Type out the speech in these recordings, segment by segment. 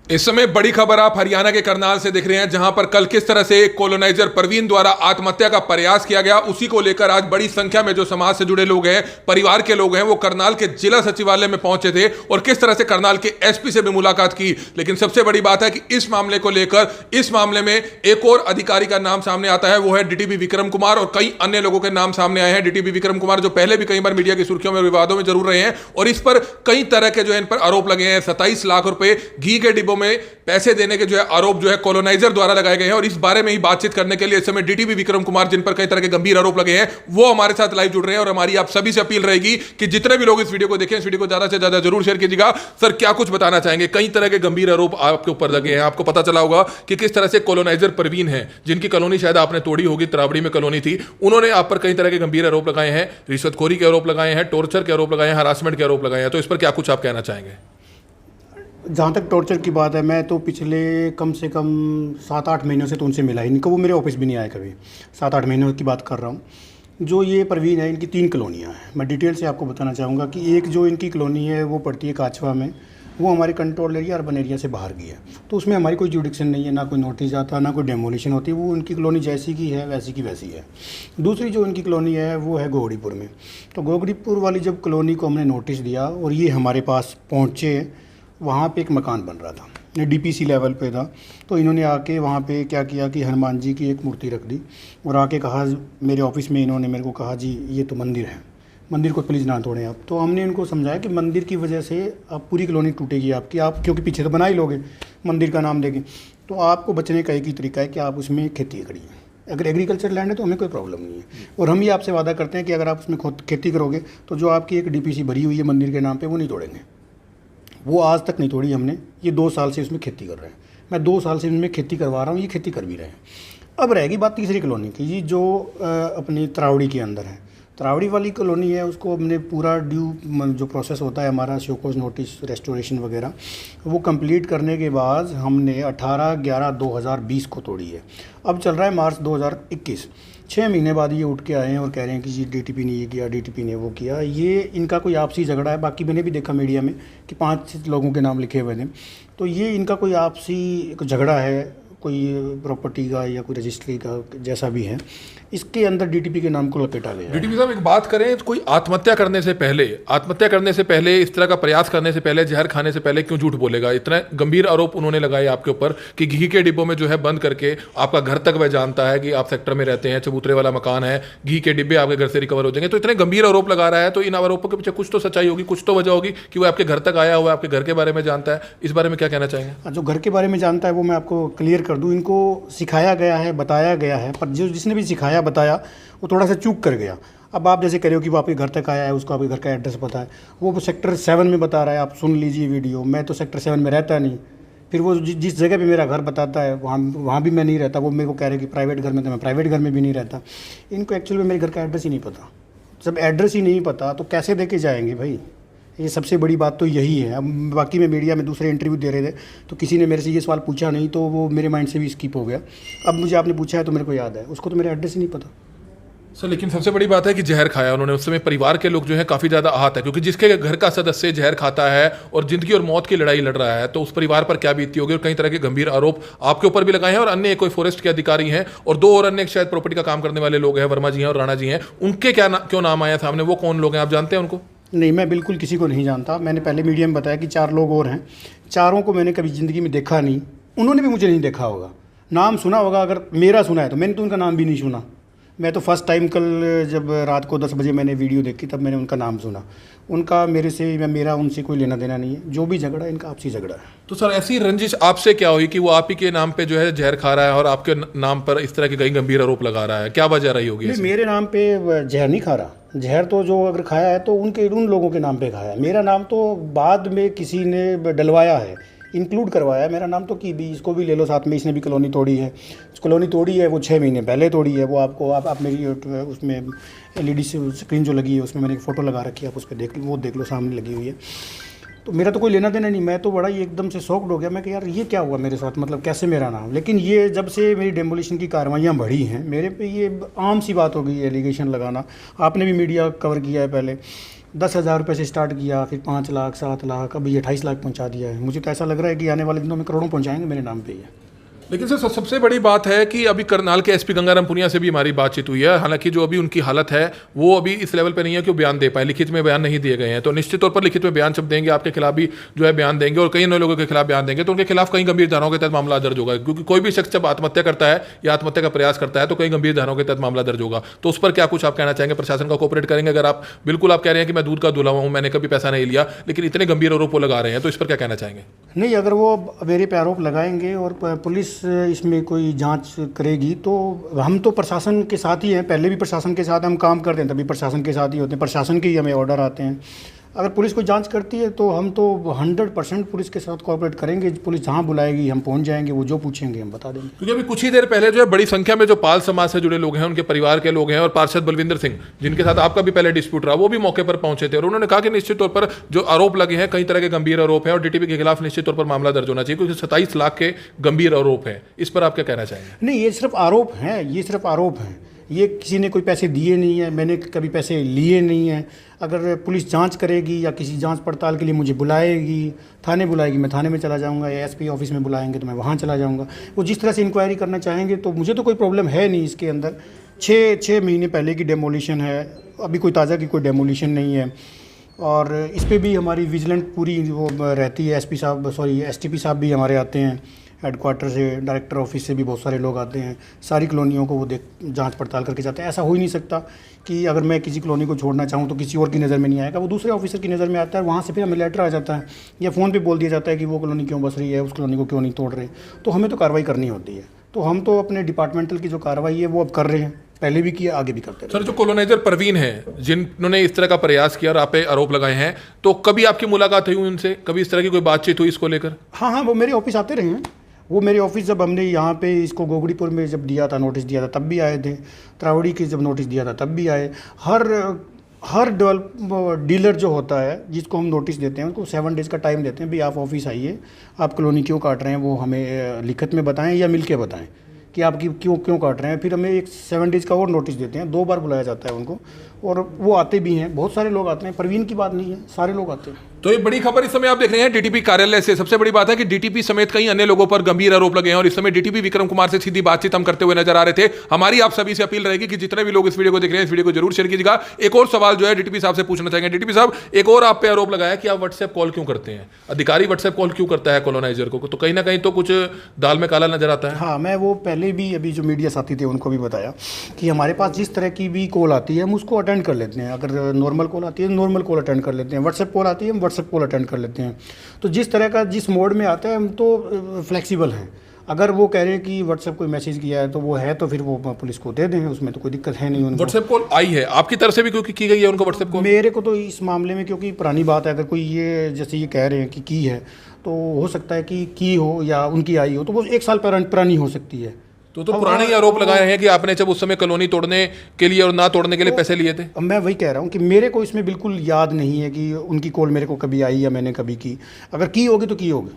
इस समय बड़ी खबर आप हरियाणा के करनाल से देख रहे हैं, जहां पर कल किस तरह से कॉलोनाइजर परवीन द्वारा आत्महत्या का प्रयास किया गया, उसी को लेकर आज बड़ी संख्या में जो समाज से जुड़े लोग हैं, परिवार के लोग हैं, वो करनाल के जिला सचिवालय में पहुंचे थे और किस तरह से करनाल के एसपी से भी मुलाकात की। लेकिन सबसे बड़ी बात है कि इस मामले को लेकर, इस मामले में एक और अधिकारी का नाम सामने आता है, वो है डीटीपी विक्रम कुमार, और कई अन्य लोगों के नाम सामने आए हैं। डीटीपी विक्रम कुमार जो पहले भी कई बार मीडिया की सुर्खियों में, विवादों में जरूर रहे हैं, और इस पर कई तरह के जो है इन पर आरोप लगे हैं। 27 लाख रुपए घी के डिब्बों में पैसे देने के जो है आरोप जो है कॉलोनाइजर द्वारा लगाए गए हैं। और इस बारे में ही बातचीत करने के लिए इस समय डीटीपी विक्रम कुमार, जिन पर कई तरह के गंभीर आरोप लगे हैं, वो हमारे साथ लाइव जुड़ रहे हैं। और हमारी आप सभी से अपील रहेगी कि जितने भी लोग इस वीडियो को देखें, इस वीडियो को ज्यादा से ज्यादा जरूर शेयर कीजिएगा। सर, क्या कुछ बताना चाहेंगे? कई तरह के गंभीर आरोप आपके ऊपर लगे हैं। आपको पता चला होगा कि किस तरह से कॉलोनाइजर परवीन है, जिनकी कॉलोनी शायद आपने तोड़ी होगी, तरावड़ी में कॉलोनी थी, उन्होंने आप पर कई तरह के गंभीर आरोप लगाए हैं, रिश्वतखोरी के आरोप लगाए हैं, टॉर्चर के आरोप लगाए हैं, हरासमेंट के आरोप लगाए हैं। तो इस पर क्या कुछ आप कहना चाहेंगे? जहाँ तक टॉर्चर की बात है, मैं तो पिछले कम से कम 7-8 महीनों से तो उनसे मिला ही नहीं, वो मेरे ऑफिस भी नहीं आए कभी। 7-8 महीनों की बात कर रहा हूँ। जो ये परवीन है, इनकी 3 कॉलोनियाँ हैं। मैं डिटेल से आपको बताना चाहूँगा कि एक जो इनकी कॉलोनी है वो पड़ती है काचवा में, वो हमारे कंट्रोल एरिया, अर्बन एरिया से बाहर की है, तो उसमें हमारी कोई जुडिक्शन नहीं है, ना कोई नोटिस आता, ना कोई डेमोलिशन होती। वो उनकी कॉलोनी जैसी की है वैसी की वैसी है। दूसरी जो इनकी कॉलोनी है वो है गोगड़ीपुर में। तो गोगड़ीपुर वाली जब कॉलोनी को हमने नोटिस दिया और ये हमारे पास पहुँचे, वहाँ पे एक मकान बन रहा था, डीपीसी लेवल पे था। तो इन्होंने आके वहाँ पे क्या किया कि हनुमान जी की एक मूर्ति रख दी और आके कहा मेरे ऑफिस में, इन्होंने मेरे को कहा जी ये तो मंदिर है, मंदिर को प्लीज़ ना तोड़ें आप। तो हमने इनको समझाया कि मंदिर की वजह से अब पूरी कॉलोनी टूटेगी आपकी, आप क्योंकि पीछे तो बना ही लोगे मंदिर का नाम देके, तो आपको बचने का एक ही तरीका है कि आप उसमें खेती करिए। अगर एग्रीकल्चर लैंड है तो हमें कोई प्रॉब्लम नहीं है, और हम ये आपसे वादा करते हैं कि अगर आप उसमें खुद खेती करोगे तो जो आपकी एक डीपीसी भरी हुई है मंदिर के नाम पे, वो नहीं तोड़ेंगे। वो आज तक नहीं तोड़ी हमने। ये 2 साल से उसमें खेती कर रहे हैं, मैं 2 साल से उनमें खेती करवा रहा हूँ, ये खेती कर भी रहे हैं। अब रहेगी बात तीसरी कॉलोनी की, ये जो अपनी तरावड़ी के अंदर है। तरावड़ी वाली कॉलोनी है, उसको हमने पूरा ड्यू जो प्रोसेस होता है हमारा, शोकोज नोटिस, रेस्टोरेशन वगैरह, वो कंप्लीट करने के बाद हमने 18/11/2020 को तोड़ी है। अब चल रहा है मार्च 2021, 6 महीने बाद ये उठ के आए हैं और कह रहे हैं कि जी डीटीपी ने ये किया, डीटीपी ने वो किया। ये इनका कोई आपसी झगड़ा है। बाकी मैंने भी देखा मीडिया में कि 5 लोगों के नाम लिखे हुए थे, तो ये इनका कोई आपसी झगड़ा है, कोई प्रॉपर्टी का या कोई रजिस्ट्री का, जैसा भी है, इसके अंदर डीटीपी के नाम को लपेटा गया है। डीटीपी साहब, एक बात करें तो कोई आत्महत्या करने से पहले, इस तरह का प्रयास करने से पहले, जहर खाने से पहले क्यों झूठ बोलेगा? इतना गंभीर आरोप उन्होंने लगाए आपके ऊपर कि घी के डिब्बों में जो है बंद करके आपका घर तक वह जानता है कि आप सेक्टर में रहते हैं, चबूतरे वाला मकान है, घी के डिब्बे आपके घर से रिकवर हो जाएंगे। तो इतने गंभीर आरोप लगा रहा है, तो इन आरोपों के पीछे कुछ तो सच्चाई होगी, कुछ तो वजह होगी कि वो आपके घर तक आया हुआ है, आपके घर के बारे में जानता है। इस बारे में क्या कहना चाहेंगे? जो घर के बारे में जानता है वो मैं आपको क्लियर कर दूं, इनको सिखाया गया है, बताया गया है, पर जिसने भी सिखाया बताया वो थोड़ा सा चूक कर गया। अब आप जैसे कह रहे हो कि वो आपके घर तक आया है, उसको आपके घर का एड्रेस पता है, वो सेक्टर 7 में बता रहा है, आप सुन लीजिए वीडियो। मैं तो सेक्टर 7 में रहता नहीं, फिर वो जिस जगह पे मेरा घर बताता है वहाँ भी मैं नहीं रहता। वो मेरे को कह रहे कि प्राइवेट घर में, तो मैं प्राइवेट घर में भी नहीं रहता। इनको एक्चुअली में मेरे घर का एड्रेस ही नहीं पता। जब एड्रेस ही नहीं पता तो कैसे दे के जाएंगे भाई? ये सबसे बड़ी बात तो यही है। अब बाकी मैं मीडिया में दूसरे इंटरव्यू दे रहे थे तो किसी ने मेरे से ये सवाल पूछा नहीं, तो वो मेरे माइंड से भी स्किप हो गया। अब मुझे आपने पूछा है तो मेरे को याद है, उसको तो मेरा एड्रेस ही नहीं पता। सर, लेकिन सबसे बड़ी बात है कि जहर खाया उन्होंने। उस समय परिवार के लोग जो है काफ़ी ज़्यादा आहत है, क्योंकि जिसके घर का सदस्य जहर खाता है और जिंदगी और मौत की लड़ाई लड़ रहा है, तो उस परिवार पर क्या बीती होगी। और कई तरह के गंभीर आरोप आपके ऊपर भी लगाए हैं, और अन्य कोई फॉरेस्ट के अधिकारी हैं और 2 और अन्य शायद प्रॉपर्टी का काम करने वाले लोग हैं, वर्मा जी हैं और राणा जी हैं। उनके क्यों नाम आया सामने? वो कौन लोग हैं, आप जानते हैं उनको? नहीं, मैं बिल्कुल किसी को नहीं जानता। मैंने पहले मीडिया में बताया कि 4 लोग और हैं, चारों को मैंने कभी ज़िंदगी में देखा नहीं, उन्होंने भी मुझे नहीं देखा होगा। नाम सुना होगा, अगर मेरा सुना है तो मैंने तो उनका नाम भी नहीं सुना। मैं तो फर्स्ट टाइम कल जब रात को 10 बजे मैंने वीडियो देखी तब मैंने उनका नाम सुना। उनका मेरे से या मेरा उनसे कोई लेना देना नहीं है। जो भी झगड़ा है इनका आपसी झगड़ा है। तो सर, ऐसी रंजिश आपसे क्या हुई कि वो आप ही के नाम पे जो है जहर खा रहा है और आपके नाम पर इस तरह के कई गंभीर आरोप लगा रहा है? क्या वजह रही होगी? नहीं, मेरे नाम पे जहर नहीं खा रहा। जहर तो जो अगर खाया है तो उन लोगों के नाम पे खाया है। मेरा नाम तो बाद में किसी ने डलवाया है, इंक्लूड करवाया मेरा नाम। तो कि भी इसको भी ले लो साथ में, इसने भी कॉलोनी तोड़ी है। कॉलोनी तोड़ी है वो 6 महीने पहले तोड़ी है। वो आपको आप मेरी उसमें LED स्क्रीन जो लगी है उसमें मैंने एक फ़ोटो लगा रखी है, आप उस पर देख लो, वो देख लो, सामने लगी हुई है। तो मेरा तो कोई लेना देना नहीं। मैं तो बड़ा ही एकदम से शॉक्ड हो गया। मैं कि यार ये क्या हुआ मेरे साथ, मतलब कैसे मेरा नाम। लेकिन ये जब से मेरी डेमोलिशन की कार्रवाइयाँ बढ़ी हैं मेरे पे, ये आम सी बात हो गई है एलिगेशन लगाना। आपने भी मीडिया कवर किया है पहले। 10,000 रुपये से स्टार्ट किया, फिर 5 लाख, 7 लाख, अभी 28 लाख पहुंचा दिया है। मुझे तो ऐसा लग रहा है कि आने वाले दिनों में करोड़ों पहुंचाएंगे मेरे नाम पे ही है। लेकिन सर सबसे बड़ी बात है कि अभी करनाल के एसपी गंगाराम पुनिया से भी हमारी बातचीत हुई है। हालांकि जो अभी उनकी हालत है वो अभी इस लेवल पे नहीं है कि वो बयान दे पाए, लिखित में बयान नहीं दिए गए हैं। तो निश्चित तौर पर लिखित में बयान जब देंगे आपके खिलाफ भी जो है बयान देंगे और कई अन्य लोगों के खिलाफ बयान देंगे तो उनके खिलाफ कई गंभीर धाराओं के तहत मामला दर्ज होगा। क्योंकि कोई भी शख्स जब आत्महत्या करता है या आत्महत्या का प्रयास करता है तो कई गंभीर धाराओं के तहत मामला दर्ज होगा। तो उस पर क्या कुछ आप कहना चाहेंगे? प्रशासन का कोऑपरेट करेंगे? अगर आप बिल्कुल आप कह रहे हैं कि मैं दूध का धुला हूं, मैंने कभी पैसा नहीं लिया, लेकिन इतने गंभीर आरोप वो लगा रहे हैं, तो इस पर क्या कहना चाहेंगे? नहीं, अगर वो मेरे पे आरोप लगाएंगे और पुलिस इसमें कोई जांच करेगी तो हम तो प्रशासन के साथ ही हैं। पहले भी प्रशासन के साथ हम काम करते हैं, तभी प्रशासन के साथ ही होते हैं, प्रशासन के ही हमें ऑर्डर आते हैं। अगर पुलिस कोई जांच करती है तो हम तो 100% पुलिस के साथ कोऑपरेट करेंगे। पुलिस जहां बुलाएगी हम पहुंच जाएंगे, वो जो पूछेंगे हम बता देंगे। क्योंकि अभी कुछ ही देर पहले जो है बड़ी संख्या में जो पाल समाज से जुड़े लोग हैं, उनके परिवार के लोग हैं और पार्षद बलविंदर सिंह, जिनके साथ आपका भी पहले डिस्प्यूट रहा, वो भी मौके पर पहुंचे थे और उन्होंने कहा कि निश्चित तौर पर जो आरोप लगे हैं कई तरह के गंभीर आरोप हैं और डीटीपी के खिलाफ निश्चित तौर पर मामला दर्ज होना चाहिए, क्योंकि 27 लाख के गंभीर आरोप हैं। इस पर आप क्या कहना चाहेंगे? नहीं, ये सिर्फ आरोप हैं, ये सिर्फ आरोप हैं। ये किसी ने कोई पैसे दिए नहीं है, मैंने कभी पैसे लिए नहीं हैं। अगर पुलिस जांच करेगी या किसी जांच पड़ताल के लिए मुझे बुलाएगी, थाने बुलाएगी, मैं थाने में चला जाऊंगा, या एसपी ऑफिस में बुलाएंगे तो मैं वहां चला जाऊंगा। वो जिस तरह से इंक्वायरी करना चाहेंगे तो मुझे तो कोई प्रॉब्लम है नहीं इसके अंदर। 6 महीने पहले की डेमोलिशन है, अभी कोई ताज़ा की कोई डेमोलिशन नहीं है। और इस पर भी हमारी विजिलेंट पूरी वो रहती है। एसटीपी साहब भी हमारे आते हैं, हेडक्वार्टर से, डायरेक्टर ऑफिस से भी बहुत सारे लोग आते हैं। सारी कॉलोनियों को वो जांच पड़ताल करके जाते हैं। ऐसा हो ही नहीं सकता कि अगर मैं किसी कॉलोनी को छोड़ना चाहूँ तो किसी और की नज़र में नहीं आएगा, वो दूसरे ऑफिसर की नज़र में आता है। वहाँ से फिर हमें लेटर आ जाता है या फ़ोन पे बोल दिया जाता है कि वो कॉलोनी क्यों बस रही है, उस कॉलोनी को क्यों नहीं तोड़ रहे। तो हमें तो कार्रवाई करनी होती है। तो हम तो अपने डिपार्टमेंटल की जो कार्रवाई है वो अब कर रहे हैं, पहले भी किया, आगे भी करते रहे। सर, जो कॉलोनाइजर परवीन है, जिन्होंने इस तरह का प्रयास किया और आप पे आरोप लगाए हैं, तो कभी आपकी मुलाकात हुई उनसे? कभी इस तरह की कोई बातचीत हुई इसको लेकर? हाँ, वो मेरे ऑफिस आते रहे हैं। वो मेरे ऑफिस जब हमने यहाँ पे इसको गोगड़ीपुर में जब दिया था, नोटिस दिया था, तब भी आए थे। त्रावड़ी के जब नोटिस दिया था तब भी आए। हर डीलर जो होता है जिसको हम नोटिस देते हैं उनको 7 डेज़ का टाइम देते हैं, भाई आप ऑफिस आइए, आप कॉलोनी क्यों काट रहे हैं वो हमें लिखित में बताएं या मिल के बताएं कि आपकी क्यों काट रहे हैं। फिर हमें एक 7 डेज़ का और नोटिस देते हैं। 2 बार बुलाया जाता है उनको और वो आते भी हैं। बहुत सारे लोग आते हैं, परवीन की बात नहीं है, सारे लोग आते हैं। तो ये बड़ी खबर इस समय आप देख रहे हैं डीटीपी कार्यालय से। सबसे बड़ी बात है कि डीटीपी समेत कई अन्य लोगों पर गंभीर आरोप लगे हैं और इस समय डीटीपी विक्रम कुमार से सीधी बातचीत हम करते हुए नजर आ रहे थे। हमारी आप सभी से अपील रहेगी कि जितने भी लोग इस वीडियो को देख रहे हैं, इस वीडियो को जरूर शेयर कीजिएगा। एक और सवाल जो है डीटीपी साहब से पूछना चाहेंगे। डीटीपी साहब, एक और आप पे आरोप लगाया कि आप व्हाट्सएप कॉल क्यों करते हैं? अधिकारी व्हाट्सएप कॉल क्यों करता है कॉलोनाइजर को? तो कहीं ना कहीं तो कुछ दाल में काला नजर आता है। हाँ, मैं वो पहले भी अभी जो मीडिया साथी थे उनको भी बताया कि हमारे पास जिस तरह की भी कॉल आती है हम उसको अटेंड कर लेते हैं। अगर नॉर्मल कॉल आती है नॉर्मल कॉल अटेंड कर लेते हैं, व्हाट्सएप कॉल आती है हम व्हाट्सएप कॉल अटेंड कर लेते हैं। तो जिस तरह का जिस मोड में आता है हम तो फ्लेक्सिबल हैं। अगर वो कह रहे हैं कि व्हाट्सएप कोई मैसेज किया है तो वो है तो फिर वो पुलिस को दे दें, उसमें तो कोई दिक्कत है नहीं उनको। व्हाट्सएप कॉल आई है आपकी तरफ से भी क्योंकि की गई है उनको व्हाट्सएप कॉल? मेरे को तो इस मामले में क्योंकि पुरानी बात है, अगर कोई ये जैसे ये कह रहे हैं कि की है तो हो सकता है कि की हो या उनकी आई हो, तो वो 1 साल पुरानी हो सकती है। तो पुराने ही आरोप लगाए हैं कि आपने जब उस समय कॉलोनी तोड़ने के लिए और ना तोड़ने के लिए पैसे लिए थे। मैं वही कह रहा हूँ कि मेरे को इसमें बिल्कुल याद नहीं है कि उनकी कॉल मेरे को कभी आई या मैंने कभी की। अगर की होगी तो की होगी,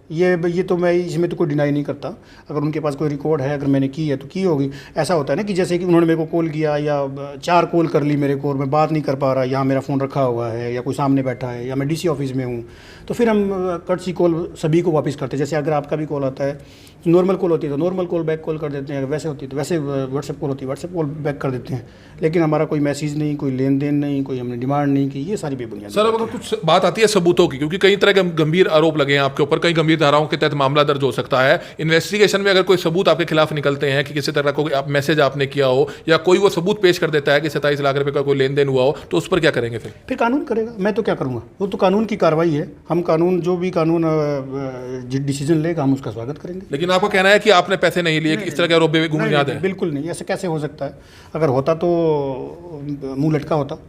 ये तो मैं इसमें तो कोई डिनाई नहीं करता। अगर उनके पास कोई रिकॉर्ड है, अगर मैंने की है तो की होगी। ऐसा होता है ना कि जैसे कि उन्होंने मेरे को कॉल किया या 4 कॉल कर ली मेरे को और मैं बात नहीं कर पा रहा, यहाँ मेरा फ़ोन रखा हुआ है या कोई सामने बैठा है या मैं डीसी ऑफिस में हूँ, तो फिर हम कर्टसी कॉल सभी को वापस करते हैं। जैसे अगर आपका भी कॉल आता है, नॉर्मल कॉल होती है तो नॉर्मल कॉल बैक कॉल कर देते हैं, अगर वैसे होती है तो वैसे व्हाट्सएप कॉल होती है व्हाट्सएप कॉल बैक कर देते हैं। लेकिन हमारा कोई मैसेज नहीं, कोई लेन देन नहीं, कोई हमने डिमांड नहीं की, ये सारी बेबुनियाद। सर, अगर कुछ बात आती है सबूतों की, क्योंकि कई तरह के गंभीर आरोप लगे हैं आपके ऊपर, कई गंभीर धाराओं के तहत मामला दर्ज हो सकता है। इन्वेस्टिगेशन में अगर कोई सबूत आपके खिलाफ निकलते हैं कि किसी तरह का मैसेज आपने किया हो या कोई वो सबूत पेश कर देता है कि 27 लाख रुपए का कोई लेन देन हुआ हो, तो उस पर क्या करेंगे? फिर कानून करेगा, मैं तो क्या करूँगा। वो तो कानून की कार्रवाई है। हम कानून जो भी कानून डिसीजन लेगा हम उसका स्वागत करेंगे। लेकिन आपको कहना है कि आपने पैसे नहीं लिए, इस तरह के आरोप बेबुनियाद है? बिल्कुल नहीं, ऐसे कैसे हो सकता है? अगर होता तो मुंह लटका होता।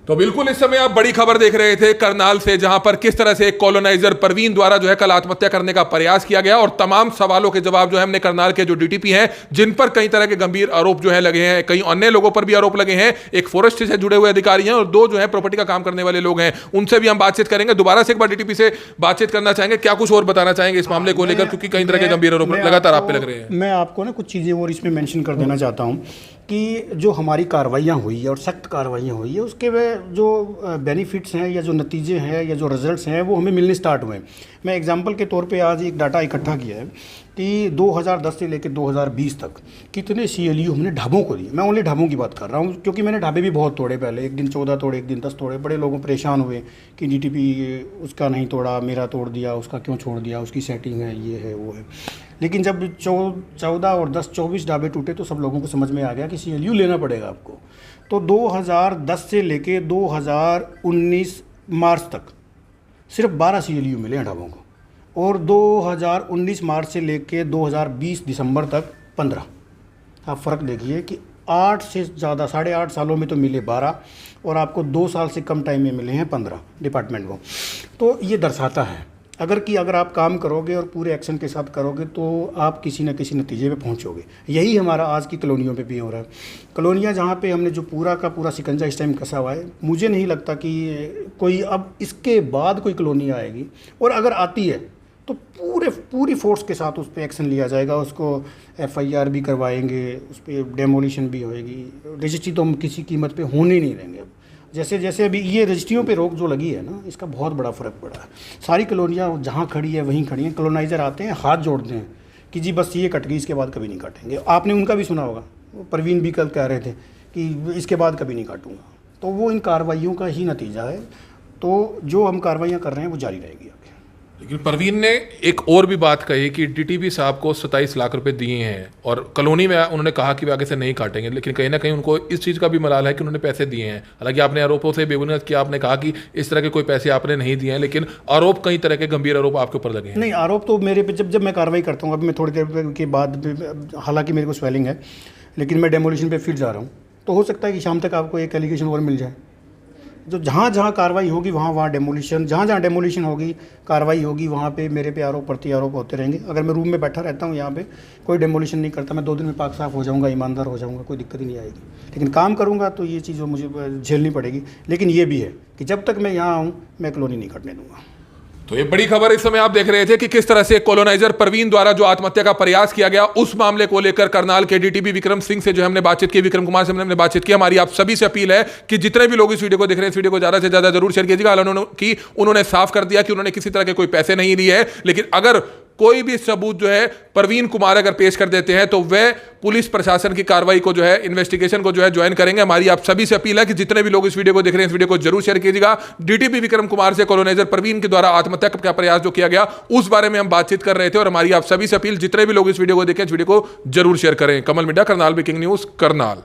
तो बिल्कुल इस समय आप बड़ी खबर देख रहे थे करनाल से, जहां पर किस तरह से कॉलोनाइजर परवीन द्वारा जो है कल आत्महत्या करने का प्रयास किया गया और तमाम सवालों के जवाब जो है हमने करनाल के जो डीटीपी हैं, जिन पर कई तरह के गंभीर आरोप जो है लगे हैं, कई अन्य लोगों पर भी आरोप लगे हैं। एक फॉरेस्ट से जुड़े हुए अधिकारी हैं और 2 जो है प्रॉपर्टी का काम करने वाले लोग हैं, उनसे भी हम बातचीत करेंगे। दोबारा से एक बार डीटीपी से बातचीत करना चाहेंगे, क्या कुछ और बताना चाहेंगे इस मामले को लेकर, क्योंकि कई तरह के गंभीर आरोप लगातार आप पे लग रहे हैं। मैं आपको ना कुछ चीजें और इसमें मेंशन कर देना चाहता हूँ कि जो हमारी कार्रवाइयाँ हुई है और सख्त कार्रवाइयाँ हुई है उसके वे जो बेनिफिट्स हैं या जो नतीजे हैं या जो रिजल्ट्स हैं वो हमें मिलने स्टार्ट हुए हैं। मैं एग्जांपल के तौर पे आज एक डाटा इकट्ठा किया है कि 2010 से लेकर 2020 तक कितने CLU हमने ढाबों को दिए। मैं ओनली ढाबों की बात कर रहा हूँ क्योंकि मैंने ढाबे भी बहुत तोड़े पहले, एक दिन 14 तोड़े, एक दिन 10 तोड़े। बड़े लोगों परेशान हुए कि DTP उसका नहीं तोड़ा, मेरा तोड़ दिया, उसका क्यों छोड़ दिया, उसकी सेटिंग है, ये है वो है। लेकिन जब 14 और 10 24 ढाबे टूटे तो सब लोगों को समझ में आ गया कि CLU लेना पड़ेगा आपको। तो 2010 से लेके 2019 मार्च तक सिर्फ 12 CLU मिले हैं ढाबों को, और 2019 मार्च से लेके 2020 दिसंबर तक 15। आप फ़र्क देखिए कि 8 से ज़्यादा 8.5 सालों में तो मिले 12 और आपको 2 साल से कम टाइम में मिले हैं 15 डिपार्टमेंट को। तो ये दर्शाता है अगर आप काम करोगे और पूरे एक्शन के साथ करोगे तो आप किसी न किसी नतीजे पे पहुंचोगे। यही हमारा आज की कॉलोनियों पे भी हो रहा है। कॉलोनियाँ जहाँ पे हमने जो पूरा का पूरा शिकंजा इस टाइम कसा हुआ है, मुझे नहीं लगता कि कोई अब इसके बाद कोई कॉलोनी आएगी, और अगर आती है तो पूरी फोर्स के साथ उस पर एक्शन लिया जाएगा। उसको FIR भी करवाएंगे, उस पर डेमोलिशन भी होएगी। रजिस्ट्री तो हम किसी कीमत पे होने ही नहीं देंगे। जैसे जैसे अभी ये रजिस्ट्रियों पे रोक जो लगी है ना, इसका बहुत बड़ा फ़र्क पड़ा है। सारी कॉलोनियाँ जहाँ खड़ी है वहीं खड़ी हैं। कॉलोनाइज़र आते हैं, हाथ जोड़ते हैं कि जी बस ये कट गई, इसके बाद कभी नहीं काटेंगे। आपने उनका भी सुना होगा, वो परवीन भी कल कह रहे थे कि इसके बाद कभी नहीं काटूँगा। तो वो इन कार्रवाइयों का ही नतीजा है। तो जो हम कार्रवाइयाँ कर रहे हैं वो जारी रहेगी। लेकिन परवीन ने एक और भी बात कही कि DTP साहब को 27 लाख रुपए दिए हैं और कॉलोनी में उन्होंने कहा कि वे आगे से नहीं काटेंगे, लेकिन कहीं ना कहीं उनको इस चीज़ का भी मलाल है कि उन्होंने पैसे दिए हैं। हालांकि आपने आरोपों से बेबुनियाद किया, आपने कहा कि इस तरह के कोई पैसे आपने नहीं दिए हैं, लेकिन आरोप कई तरह के गंभीर आरोप आपके ऊपर लगे हैं। नहीं, आरोप तो मेरे पे जब मैं कार्रवाई करता हूँ, अभी मैं थोड़ी देर के बाद, हालांकि मेरे को स्वेलिंग है लेकिन मैं डेमोलिशन पे फिर जा रहा हूँ, तो हो सकता है कि शाम तक आपको एक एलिगेशन और मिल जाए। जो जहाँ कार्रवाई होगी वहाँ डेमोलिशन, जहाँ डेमोलिशन होगी कार्रवाई होगी, वहाँ पे मेरे पे आरोप प्रति आरोप होते रहेंगे। अगर मैं रूम में बैठा रहता हूँ यहाँ पे, कोई डेमोलिशन नहीं करता, मैं 2 दिन में पाक साफ हो जाऊँगा, ईमानदार हो जाऊँगा, कोई दिक्कत ही नहीं आएगी। लेकिन काम करूँगा तो ये चीज़ मुझे झेलनी पड़ेगी। लेकिन ये भी है कि जब तक मैं यहाँ हूँ मैं कॉलोनी नहीं कटने दूँगा। तो ये बड़ी खबर इस समय आप देख रहे थे कि किस तरह से कॉलोनाइजर परवीन द्वारा जो आत्महत्या का प्रयास किया गया, उस मामले को लेकर करनाल के DTP विक्रम सिंह से जो हमने बातचीत की, विक्रम कुमार से हमने बातचीत की। हमारी आप सभी से अपील है कि जितने भी लोग इस वीडियो को देख रहे हैं, इस वीडियो को ज्यादा से ज्यादा जरूर शेयर कीजिएगा। उन्होंने साफ कर दिया कि उन्होंने किसी तरह के कोई पैसे नहीं लिए हैं, लेकिन अगर कोई भी सबूत जो है परवीन कुमार अगर पेश कर देते हैं तो वह पुलिस प्रशासन की कार्रवाई को जो है, इन्वेस्टिगेशन को जो है ज्वाइन करेंगे। हमारी आप सभी से अपील है कि जितने भी लोग इस वीडियो को देख रहे हैं, इस वीडियो को जरूर शेयर कीजिएगा। DTP विक्रम कुमार से कॉलोनाइजर परवीन के द्वारा आत्महत्या का प्रयास जो किया गया उस बारे में हम बातचीत कर रहे थे, और हमारी आप सभी से अपील, जितने भी लोग इस वीडियो को देखें, इस वीडियो को जरूर शेयर करें। Kamal media, Karnal breaking news, Karnal.